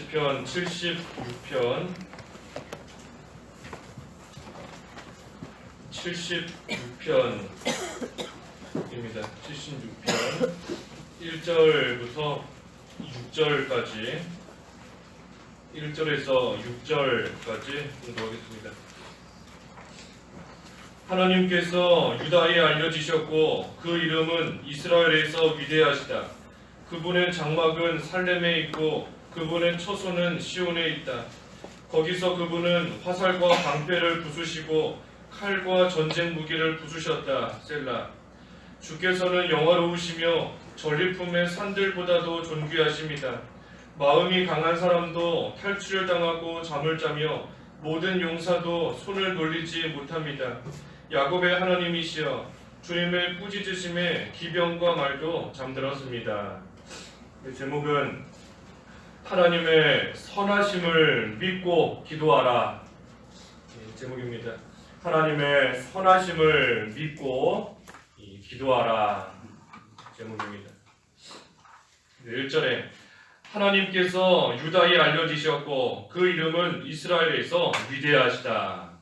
시편 76편 76편입니다. 76편 1절부터 6절까지 1절에서 6절까지 공부하겠습니다. 하나님께서 유다에 알려지셨고 그 이름은 이스라엘에서 위대하시다. 그분의 장막은 살렘에 있고 그분의 처소는 시온에 있다. 거기서 그분은 화살과 방패를 부수시고 칼과 전쟁 무기를 부수셨다. 셀라. 주께서는 영화로우시며 전리품의 산들보다도 존귀하십니다. 마음이 강한 사람도 탈취를 당하고 잠을 자며 모든 용사도 손을 놀리지 못합니다. 야곱의 하나님이시여 주님의 꾸짖으심에 기병과 말도 잠들었습니다. 제목은 하나님의 선하심을 믿고 기도하라 제목입니다. 하나님의 선하심을 믿고 기도하라 제목입니다. 1절에 하나님께서 유다에 알려지셨고 그 이름은 이스라엘에서 위대하시다.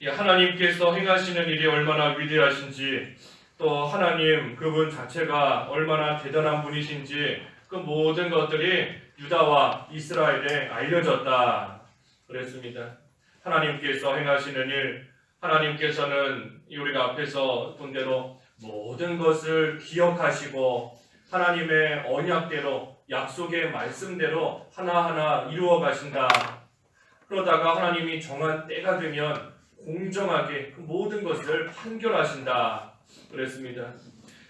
하나님께서 행하시는 일이 얼마나 위대하신지, 또 하나님 그분 자체가 얼마나 대단한 분이신지 그 모든 것들이 유다와 이스라엘에 알려졌다 그랬습니다. 하나님께서 행하시는 일, 하나님께서는 우리가 앞에서 본 대로 모든 것을 기억하시고 하나님의 언약대로, 약속의 말씀대로 하나하나 이루어 가신다. 그러다가 하나님이 정한 때가 되면 공정하게 그 모든 것을 판결하신다 그랬습니다.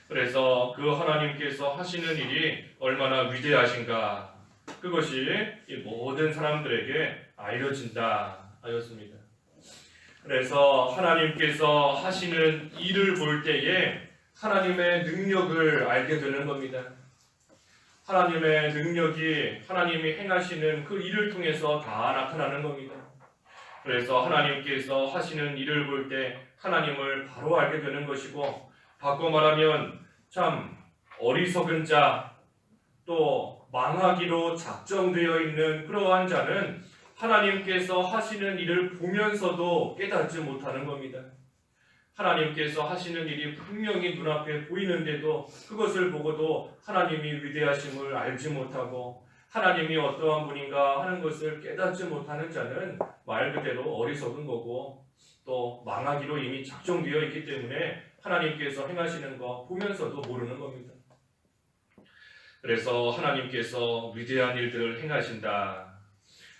그래서 그 하나님께서 하시는 일이 얼마나 위대하신가, 그것이 이 모든 사람들에게 알려진다 하였습니다. 그래서 하나님께서 하시는 일을 볼 때에 하나님의 능력을 알게 되는 겁니다. 하나님의 능력이 하나님이 행하시는 그 일을 통해서 다 나타나는 겁니다. 그래서 하나님께서 하시는 일을 볼 때 하나님을 바로 알게 되는 것이고, 바꿔 말하면 참 어리석은 자, 또 망하기로 작정되어 있는 그러한 자는 하나님께서 하시는 일을 보면서도 깨닫지 못하는 겁니다. 하나님께서 하시는 일이 분명히 눈앞에 보이는데도 그것을 보고도 하나님이 위대하심을 알지 못하고 하나님이 어떠한 분인가 하는 것을 깨닫지 못하는 자는 말 그대로 어리석은 거고, 또 망하기로 이미 작정되어 있기 때문에 하나님께서 행하시는 거 보면서도 모르는 겁니다. 그래서 하나님께서 위대한 일들을 행하신다.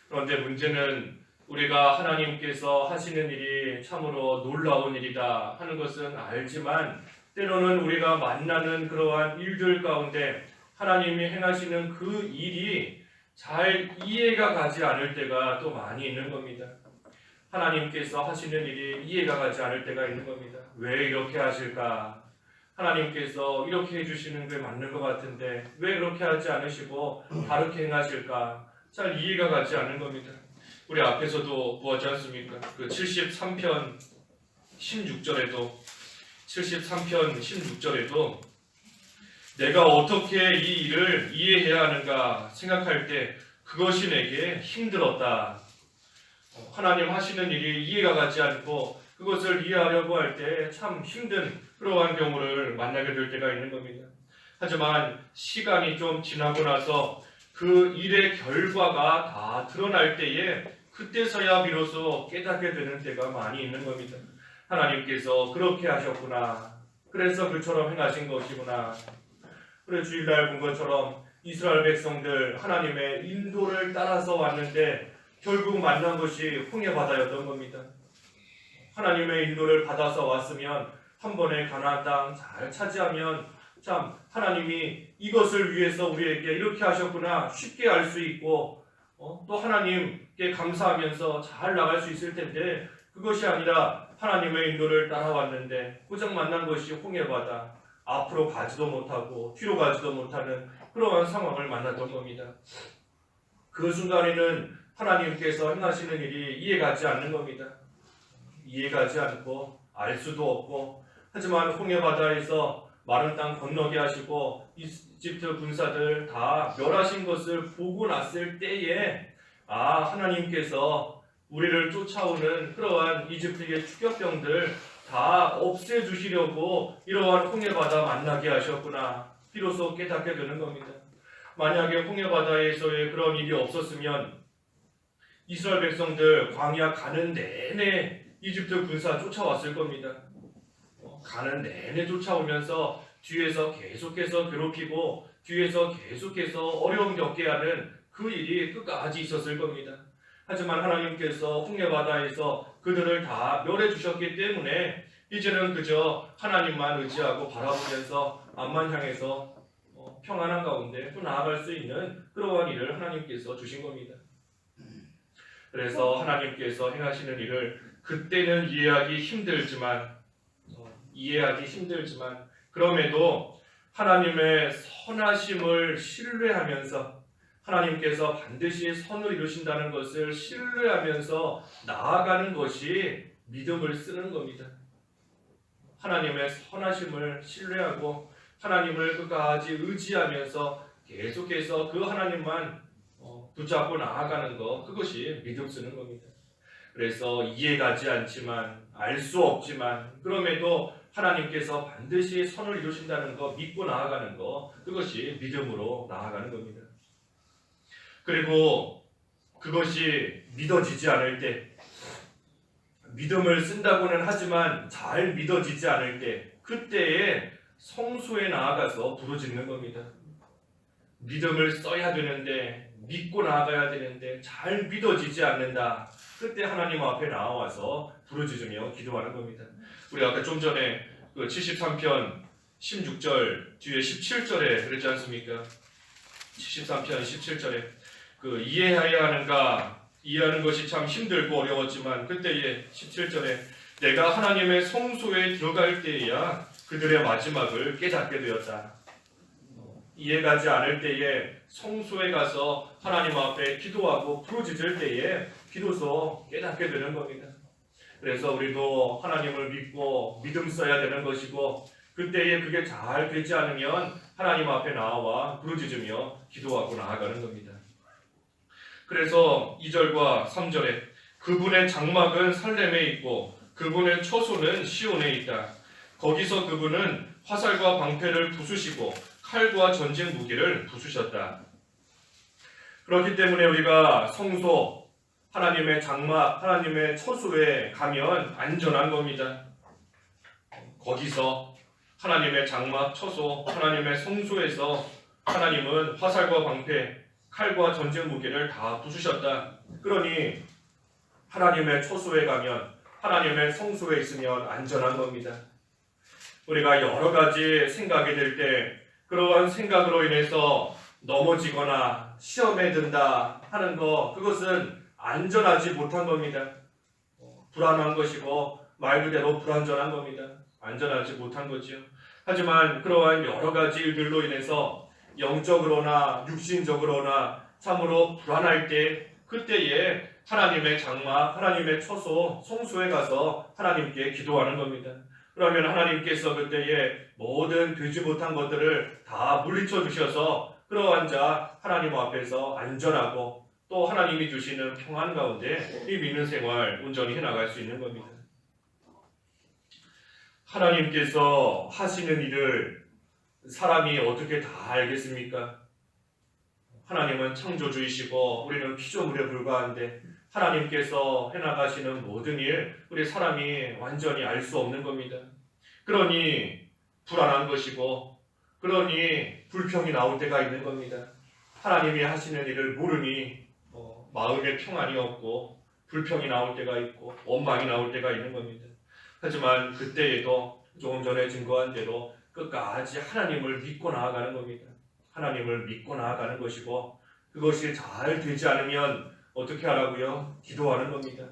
그런데 문제는 우리가 하나님께서 하시는 일이 참으로 놀라운 일이다 하는 것은 알지만, 때로는 우리가 만나는 그러한 일들 가운데 하나님이 행하시는 그 일이 잘 이해가 가지 않을 때가 또 많이 있는 겁니다. 하나님께서 하시는 일이 이해가 가지 않을 때가 있는 겁니다. 왜 이렇게 하실까? 하나님께서 이렇게 해주시는 게 맞는 것 같은데 왜 그렇게 하지 않으시고 다르게 행하실까? 잘 이해가 가지 않는 겁니다. 우리 앞에서도 보았지 않습니까? 그 73편 16절에도 내가 어떻게 이 일을 이해해야 하는가 생각할 때 그것이 내게 힘들었다. 하나님 하시는 일이 이해가 가지 않고 그것을 이해하려고 할 때 참 힘든 그러한 경우를 만나게 될 때가 있는 겁니다. 하지만 시간이 좀 지나고 나서 그 일의 결과가 다 드러날 때에 그때서야 비로소 깨닫게 되는 때가 많이 있는 겁니다. 하나님께서 그렇게 하셨구나. 그래서 그처럼 행하신 것이구나. 그래 주일날 본 것처럼 이스라엘 백성들 하나님의 인도를 따라서 왔는데 결국 만난 것이 홍해바다였던 겁니다. 하나님의 인도를 받아서 왔으면 한 번에 가나안 땅 잘 차지하면 참 하나님이 이것을 위해서 우리에게 이렇게 하셨구나 쉽게 알 수 있고 또 하나님께 감사하면서 잘 나갈 수 있을 텐데, 그것이 아니라 하나님의 인도를 따라왔는데 고작 만난 것이 홍해바다, 앞으로 가지도 못하고 뒤로 가지도 못하는 그러한 상황을 만났던 겁니다. 그 순간에는 하나님께서 행하시는 일이 이해가지 않는 겁니다. 이해가지 않고 알 수도 없고, 하지만 홍해바다에서 마른 땅 건너게 하시고 이집트 군사들 다 멸하신 것을 보고 났을 때에 하나님께서 우리를 쫓아오는 그러한 이집트의 추격병들 다 없애주시려고 이러한 홍해바다 만나게 하셨구나. 비로소 깨닫게 되는 겁니다. 만약에 홍해바다에서의 그런 일이 없었으면 이스라엘 백성들 광야 가는 내내 이집트 군사 쫓아왔을 겁니다. 가는 내내 쫓아오면서 뒤에서 계속해서 괴롭히고 뒤에서 계속해서 어려움 겪게 하는 그 일이 끝까지 있었을 겁니다. 하지만 하나님께서 홍해바다에서 그들을 다 멸해 주셨기 때문에 이제는 그저 하나님만 의지하고 바라보면서 앞만 향해서 평안한 가운데 또 나아갈 수 있는 그러한 일을 하나님께서 주신 겁니다. 그래서 하나님께서 행하시는 일을 그때는 이해하기 힘들지만 그럼에도 하나님의 선하심을 신뢰하면서 하나님께서 반드시 선을 이루신다는 것을 신뢰하면서 나아가는 것이 믿음을 쓰는 겁니다. 하나님의 선하심을 신뢰하고 하나님을 끝까지 의지하면서 계속해서 그 하나님만 붙잡고 나아가는 것, 그것이 믿음 쓰는 겁니다. 그래서 이해가지 않지만 알 수 없지만 그럼에도 하나님께서 반드시 선을 이루신다는 것 믿고 나아가는 것, 그것이 믿음으로 나아가는 겁니다. 그리고 그것이 믿어지지 않을 때, 믿음을 쓴다고는 하지만 잘 믿어지지 않을 때, 그때에 성소에 나아가서 부르짖는 겁니다. 믿음을 써야 되는데, 믿고 나아가야 되는데 잘 믿어지지 않는다. 그때 하나님 앞에 나와서 부르짖으며 기도하는 겁니다. 우리 아까 좀 전에 그 73편 16절 뒤에 17절에 그랬지 않습니까? 73편 17절에 그 이해해야 하는가, 이해하는 것이 참 힘들고 어려웠지만 그때에 17절에 내가 하나님의 성소에 들어갈 때에야 그들의 마지막을 깨닫게 되었다. 이해가지 않을 때에 성소에 가서 하나님 앞에 기도하고 부르짖을 때에 비로소 깨닫게 되는 겁니다. 그래서 우리도 하나님을 믿고 믿음 써야 되는 것이고 그때에 그게 잘 되지 않으면 하나님 앞에 나와 부르짖으며 기도하고 나아가는 겁니다. 그래서 2절과 3절에 그분의 장막은 살렘에 있고 그분의 처소는 시온에 있다. 거기서 그분은 화살과 방패를 부수시고 칼과 전쟁 무기를 부수셨다. 그렇기 때문에 우리가 성소, 하나님의 장막, 하나님의 처소에 가면 안전한 겁니다. 거기서 하나님의 장막, 처소, 하나님의 성소에서 하나님은 화살과 방패, 칼과 전쟁 무기를 다 부수셨다. 그러니 하나님의 처소에 가면, 하나님의 성소에 있으면 안전한 겁니다. 우리가 여러 가지 생각이 들 때 그러한 생각으로 인해서 넘어지거나 시험에 든다 하는 것, 그것은 안전하지 못한 겁니다. 불안한 것이고 말 그대로 불안전한 겁니다. 안전하지 못한 거지요. 하지만 그러한 여러 가지 일들로 인해서 영적으로나 육신적으로나 참으로 불안할 때 그때에 하나님의 장막, 하나님의 처소, 성소에 가서 하나님께 기도하는 겁니다. 그러면 하나님께서 그때에 모든 되지 못한 것들을 다 물리쳐 주셔서 그러한 자 하나님 앞에서 안전하고 또 하나님이 주시는 평안 가운데 이 믿는 생활 온전히 해나갈 수 있는 겁니다. 하나님께서 하시는 일을 사람이 어떻게 다 알겠습니까? 하나님은 창조주이시고 우리는 피조물에 불과한데 하나님께서 해나가시는 모든 일 우리 사람이 완전히 알 수 없는 겁니다. 그러니 불안한 것이고 그러니 불평이 나올 때가 있는 겁니다. 하나님이 하시는 일을 모르니 마음에 평안이 없고 불평이 나올 때가 있고 원망이 나올 때가 있는 겁니다. 하지만 그때에도 조금 전에 증거한 대로 끝까지 하나님을 믿고 나아가는 겁니다. 하나님을 믿고 나아가는 것이고 그것이 잘 되지 않으면 어떻게 하라고요? 기도하는 겁니다.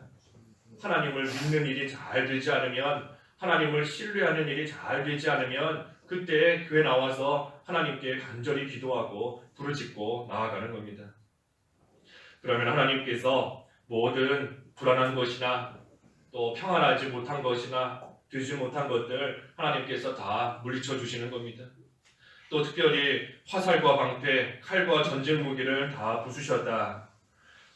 하나님을 믿는 일이 잘 되지 않으면 하나님을 신뢰하는 일이 잘 되지 않으면 그때 교회 나와서 하나님께 간절히 기도하고 부르짖고 나아가는 겁니다. 그러면 하나님께서 모든 불안한 것이나 또 평안하지 못한 것이나 되지 못한 것들 하나님께서 다 물리쳐 주시는 겁니다. 또 특별히 화살과 방패, 칼과 전쟁 무기를 다 부수셨다.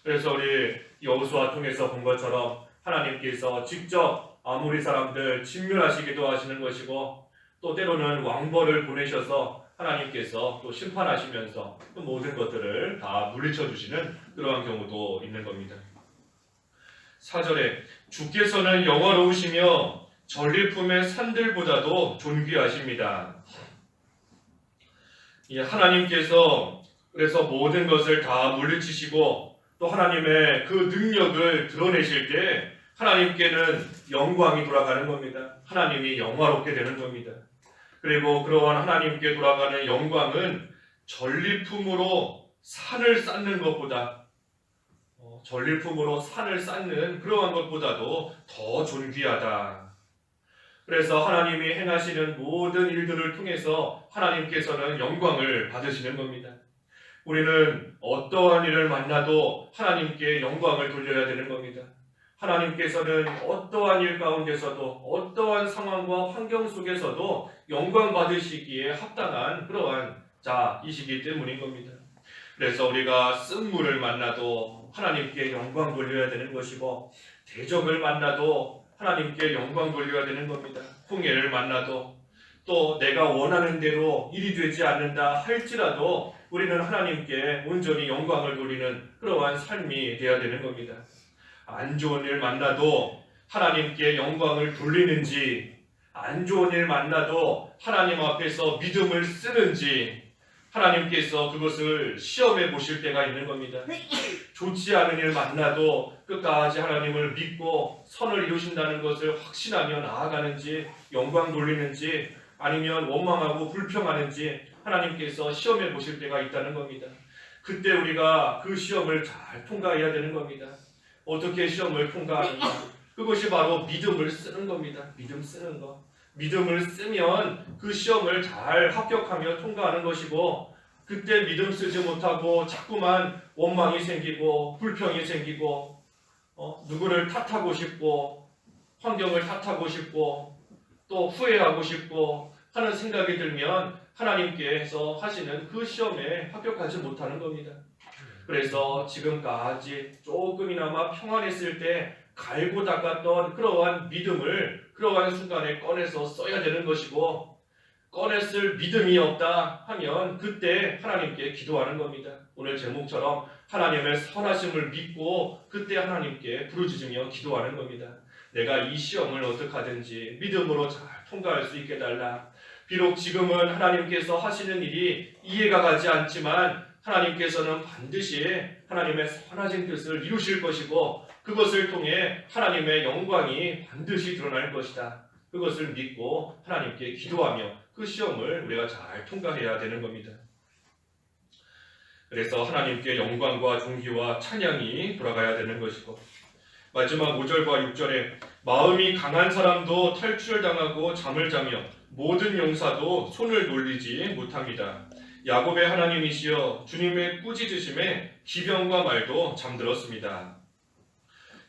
그래서 우리 여호수아 통해서 본 것처럼 하나님께서 직접 아모리 사람들 진멸하시기도 하시는 것이고, 또 때로는 왕벌을 보내셔서 하나님께서 또 심판하시면서 그 모든 것들을 다 물리쳐 주시는 그러한 경우도 있는 겁니다. 4절에 주께서는 영화로우시며 전리품의 산들보다도 존귀하십니다. 하나님께서 그래서 모든 것을 다 물리치시고 또 하나님의 그 능력을 드러내실 때 하나님께는 영광이 돌아가는 겁니다. 하나님이 영화롭게 되는 겁니다. 그리고 그러한 하나님께 돌아가는 영광은 전리품으로 산을 쌓는 것보다 전리품으로 산을 쌓는 그러한 것보다도 더 존귀하다. 그래서 하나님이 행하시는 모든 일들을 통해서 하나님께서는 영광을 받으시는 겁니다. 우리는 어떠한 일을 만나도 하나님께 영광을 돌려야 되는 겁니다. 하나님께서는 어떠한 일 가운데서도 어떠한 상황과 환경 속에서도 영광 받으시기에 합당한 그러한 자이시기 때문인 겁니다. 그래서 우리가 쓴물을 만나도 하나님께 영광 돌려야 되는 것이고, 대적을 만나도 하나님께 영광 돌려야 되는 겁니다. 홍해를 만나도 또 내가 원하는 대로 일이 되지 않는다 할지라도 우리는 하나님께 온전히 영광을 돌리는 그러한 삶이 되어야 되는 겁니다. 안 좋은 일 만나도 하나님께 영광을 돌리는지, 안 좋은 일 만나도 하나님 앞에서 믿음을 쓰는지 하나님께서 그것을 시험해 보실 때가 있는 겁니다. 좋지 않은 일 만나도 끝까지 하나님을 믿고 선을 이루신다는 것을 확신하며 나아가는지, 영광 돌리는지, 아니면 원망하고 불평하는지 하나님께서 시험해 보실 때가 있다는 겁니다. 그때 우리가 그 시험을 잘 통과해야 되는 겁니다. 어떻게 시험을 통과하는가? 그것이 바로 믿음을 쓰는 겁니다. 믿음 쓰는 것. 믿음을 쓰면 그 시험을 잘 합격하며 통과하는 것이고, 그때 믿음 쓰지 못하고 자꾸만 원망이 생기고 불평이 생기고 누구를 탓하고 싶고 환경을 탓하고 싶고 또 후회하고 싶고 하는 생각이 들면 하나님께서 하시는 그 시험에 합격하지 못하는 겁니다. 그래서 지금까지 조금이나마 평안했을 때 갈고 닦았던 그러한 믿음을 그러한 순간에 꺼내서 써야 되는 것이고, 꺼냈을 믿음이 없다 하면 그때 하나님께 기도하는 겁니다. 오늘 제목처럼 하나님의 선하심을 믿고 그때 하나님께 부르짖으며 기도하는 겁니다. 내가 이 시험을 어떻게 하든지 믿음으로 잘 통과할 수 있게 해달라. 비록 지금은 하나님께서 하시는 일이 이해가 가지 않지만 하나님께서는 반드시 하나님의 선하신 뜻을 이루실 것이고, 그것을 통해 하나님의 영광이 반드시 드러날 것이다. 그것을 믿고 하나님께 기도하며 그 시험을 우리가 잘 통과해야 되는 겁니다. 그래서 하나님께 영광과 존귀와 찬양이 돌아가야 되는 것이고, 마지막 5절과 6절에 마음이 강한 사람도 탈출을 당하고 잠을 자며 모든 용사도 손을 놀리지 못합니다. 야곱의 하나님이시여 주님의 꾸짖으심에 기병과 말도 잠들었습니다.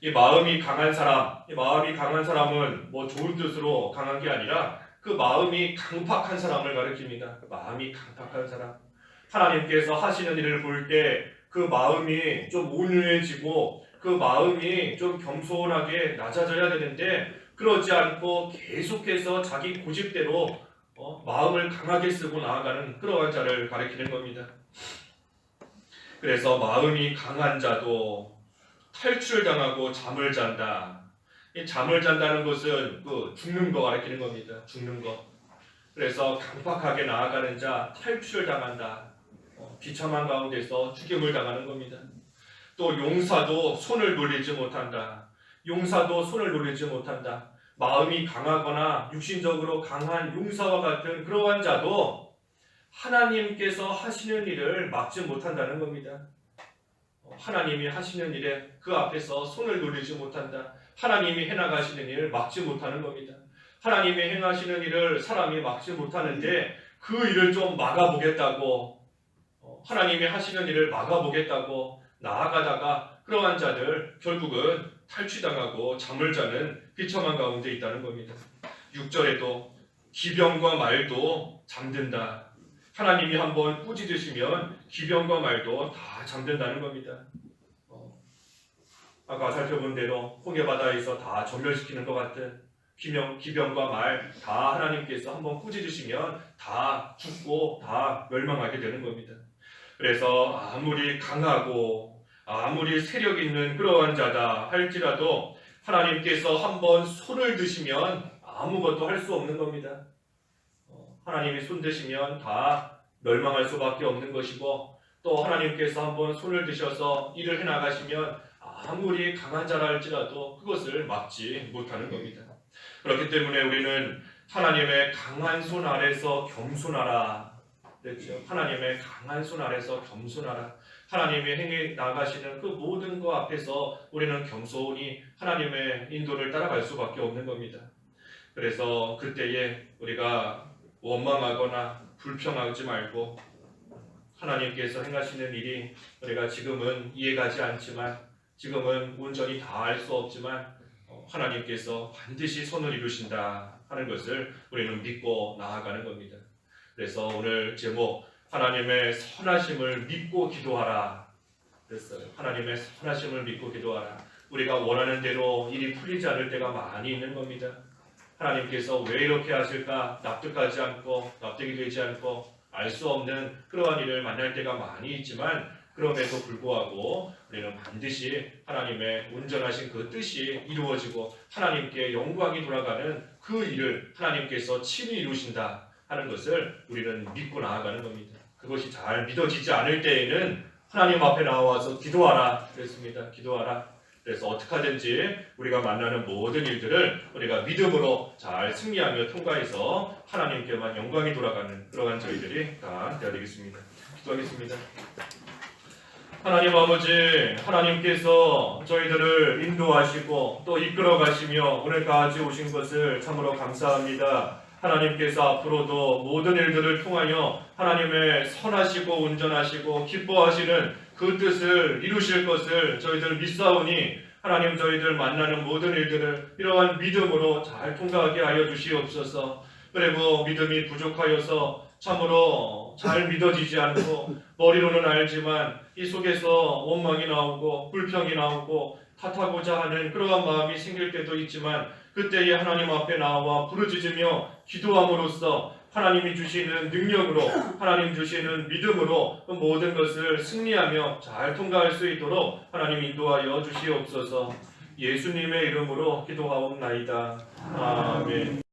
이 마음이 강한 사람은 뭐 좋은 뜻으로 강한 게 아니라 그 마음이 강팍한 사람을 가리킵니다. 그 마음이 강팍한 사람. 하나님께서 하시는 일을 볼 때 그 마음이 좀 온유해지고 그 마음이 좀 겸손하게 낮아져야 되는데, 그러지 않고 계속해서 자기 고집대로 마음을 강하게 쓰고 나아가는 그러한 자를 가리키는 겁니다. 그래서 마음이 강한 자도 탈출당하고 잠을 잔다. 이 잠을 잔다는 것은 죽는 거 가리키는 겁니다. 죽는 거. 그래서 강팍하게 나아가는 자 탈출을 당한다. 비참한 가운데서 죽임을 당하는 겁니다. 또 용사도 손을 놀리지 못한다. 용사도 손을 놀리지 못한다. 마음이 강하거나 육신적으로 강한 용사와 같은 그러한 자도 하나님께서 하시는 일을 막지 못한다는 겁니다. 하나님이 하시는 일에 그 앞에서 손을 놀리지 못한다. 하나님이 해나가시는 일을 막지 못하는 겁니다. 하나님이 행하시는 일을 사람이 막지 못하는데 그 일을 좀 막아보겠다고, 하나님이 하시는 일을 막아보겠다고 나아가다가 그러한 자들 결국은 탈취당하고 잠을 자는 비참한 가운데 있다는 겁니다. 6절에도 기병과 말도 잠든다. 하나님이 한번 꾸짖으시면 기병과 말도 다 잠든다는 겁니다. 아까 살펴본 대로 홍해바다에서 다 전멸시키는 것 같은 기병과 말 다 하나님께서 한번 꾸짖으시면 다 죽고 다 멸망하게 되는 겁니다. 그래서 아무리 강하고 아무리 세력 있는 그러한 자다 할지라도 하나님께서 한번 손을 드시면 아무것도 할 수 없는 겁니다. 하나님이 손 드시면 다 멸망할 수밖에 없는 것이고, 또 하나님께서 한번 손을 드셔서 일을 해나가시면 아무리 강한 자라 할지라도 그것을 막지 못하는 겁니다. 그렇기 때문에 우리는 하나님의 강한 손 아래서 겸손하라 그랬죠. 하나님의 강한 손 아래서 겸손하라. 하나님의 행해 나가시는 그 모든 것 앞에서 우리는 겸손히 하나님의 인도를 따라갈 수밖에 없는 겁니다. 그래서 그때에 우리가 원망하거나 불평하지 말고, 하나님께서 행하시는 일이 우리가 지금은 이해가지 않지만, 지금은 온전히 다 알 수 없지만 하나님께서 반드시 손을 이루신다 하는 것을 우리는 믿고 나아가는 겁니다. 그래서 오늘 제목 하나님의 선하심을 믿고 기도하라 그랬어요. 하나님의 선하심을 믿고 기도하라. 우리가 원하는 대로 일이 풀리지 않을 때가 많이 있는 겁니다. 하나님께서 왜 이렇게 하실까 납득하지 않고 납득이 되지 않고 알 수 없는 그러한 일을 만날 때가 많이 있지만, 그럼에도 불구하고 우리는 반드시 하나님의 온전하신 그 뜻이 이루어지고 하나님께 영광이 돌아가는 그 일을 하나님께서 친히 이루신다 하는 것을 우리는 믿고 나아가는 겁니다. 그것이 잘 믿어지지 않을 때에는 하나님 앞에 나와서 기도하라 그랬습니다. 기도하라. 그래서 어떻게 하든지 우리가 만나는 모든 일들을 우리가 믿음으로 잘 승리하며 통과해서 하나님께만 영광이 돌아가는 그러한 저희들이 다 되어야 되겠습니다. 기도하겠습니다. 하나님 아버지, 하나님께서 저희들을 인도하시고 또 이끌어 가시며 오늘까지 오신 것을 참으로 감사합니다. 하나님께서 앞으로도 모든 일들을 통하여 하나님의 선하시고 온전하시고 기뻐하시는 그 뜻을 이루실 것을 저희들 믿사오니, 하나님 저희들 만나는 모든 일들을 이러한 믿음으로 잘 통과하게 하여 주시옵소서. 그리고 믿음이 부족하여서 참으로 잘 믿어지지 않고 머리로는 알지만 이 속에서 원망이 나오고 불평이 나오고 탓하고자 하는 그러한 마음이 생길 때도 있지만, 그때에 하나님 앞에 나와 부르짖으며 기도함으로써 하나님이 주시는 능력으로, 하나님 주시는 믿음으로 그 모든 것을 승리하며 잘 통과할 수 있도록 하나님 인도하여 주시옵소서. 예수님의 이름으로 기도하옵나이다. 아멘.